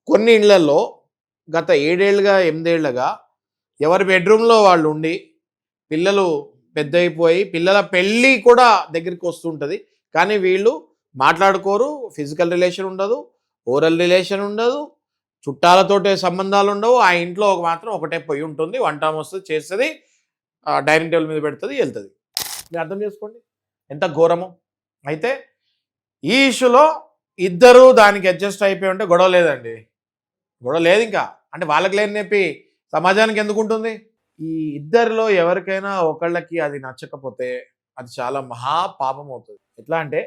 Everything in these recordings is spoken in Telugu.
కొన్ని ఇళ్లలో గత 7 ఏళ్లుగా 8 ఏళ్లుగా ఎవరి బెడ్రూమ్‌లో వాళ్ళు ఉండి, పిల్లలు పెద్దయిపోయి, పిల్లల పెళ్లి కూడా దగ్గరికి వస్తుంటది. కానీ వీళ్ళు మాట్లాడుకోరు. ఫిజికల్ రిలేషన్ ఉండదు. ఓరల్ రిలేషన్ ఉండదు. చుట్టాలతోటి సంబంధాలుండవు. ఆ ఇంట్లో మాత్రం ఒకటే పొయ్యి ఉంటుంది. వంటామొస్తది, చేస్తది. డైనింగ్ టేబుల్ మీద పెడతది, ఎళ్తది. మీరు అర్థం చేసుకోండి. ఎంత ఘోరమో. అయితే ఈ ఇష్యూలో ఇద్దరూ దానికి అడ్జస్ట్ అయిపోయి ఉంటే గొడవ లేదండి. గొడవ లేదింకా. అంటే వాళ్ళకి లేని నొప్పి సమాజానికి ఎందుకుంటుంది? ఈ ఇద్దరిలో ఎవరికైనా ఒకళ్ళకి అది నచ్చకపోతే అది చాలా మహా పాపం అవుతుంది. ఎట్లా అంటే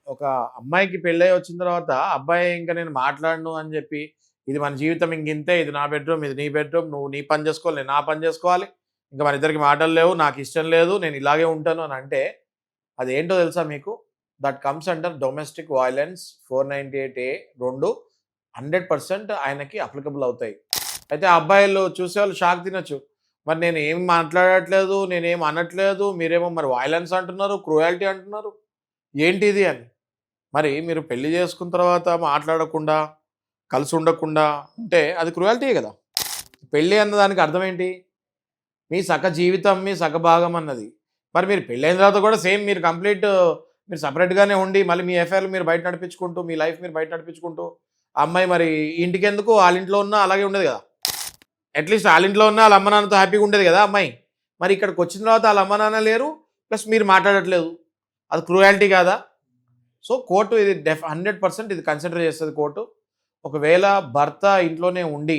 ఒక అమ్మాయికి పెళ్ళై వచ్చిన తర్వాత అబ్బాయి ఇంక నేను మాట్లాడను అని చెప్పి, ఇది మన జీవితం ఇంకింతే, ఇది నా బెడ్‌రూమ్, ఇది నీ బెడ్‌రూమ్, నువ్వు నీ పని చేసుకోవాలి, నేను నా పని చేసుకోవాలి. ఇంక మన ఇద్దరికి మాటలు లేవు, నాకు ఇష్టం లేదు, నేను ఇలాగే ఉంటాను అని అంటే అదేంటో తెలుసా మీకు? That comes under domestic violence 498A 2 100% ఆయనకి అప్లికబుల్ అవుతాయి. అయితే ఆ అబ్బాయిలు చూసేవాళ్ళు షాక్ తినొచ్చు. మరి నేను ఏం మాట్లాడట్లేదు, నేనేం అనట్లేదు, మీరేమో మరి వయలెన్స్ అంటున్నారు, క్రూయల్టీ అంటున్నారు. ఏంటిది అని. మరి మీరు పెళ్లి చేసుకున్న తర్వాత మాట్లాడకుండా, కలిసి ఉండకుండా ఉంటే అది క్రూయల్టీయే కదా! పెళ్లి అన్న దానికి అర్థం ఏంటి? మీ సగ జీవితం, మీ సగ భాగం అన్నది. మరి మీరు పెళ్ళైన తర్వాత కూడా సేమ్ మీరు కంప్లీట్ మీరు సెపరేట్‌గానే ఉండి, మళ్ళీ మీ ఎఫైర్‌లు మీరు బయట నడిపించుకుంటూ, మీ లైఫ్ మీరు బయట నడిపించుకుంటూ, ఆ అమ్మాయి మరి ఇంటికెందుకు ఆళ్ళ ఇంట్లో ఉన్నా అలాగే ఉండేది కదా! అట్‌లీస్ట్ ఆళ్ళ ఇంట్లో ఉన్నా ఆళ్ళ అమ్మ నాన్నతో హ్యాపీగా ఉండేది కదా అమ్మాయి. మరి ఇక్కడికొచ్చిన తర్వాత ఆళ్ళ అమ్మ నాన్న లేరు. ప్లస్ మీరు మాట్లాడట్లేదు. అది క్రూయాలిటీ కాదా? సో, కోర్టు ఇది 100% ఇది కన్సిడర్ చేస్తది కోర్టు. ఒకవేళ భర్త ఇంట్లోనే ఉండి,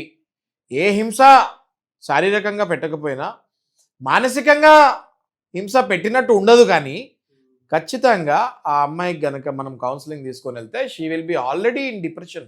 ఏ హింస శారీరకంగా పెట్టకపోయినా, మానసికంగా హింస పెట్టినట్టు ఉండదు కానీ, ఖచ్చితంగా ఆ అమ్మాయికి గనక మనం కౌన్సెలింగ్ తీసుకొనెళ్తే she will be already in depression.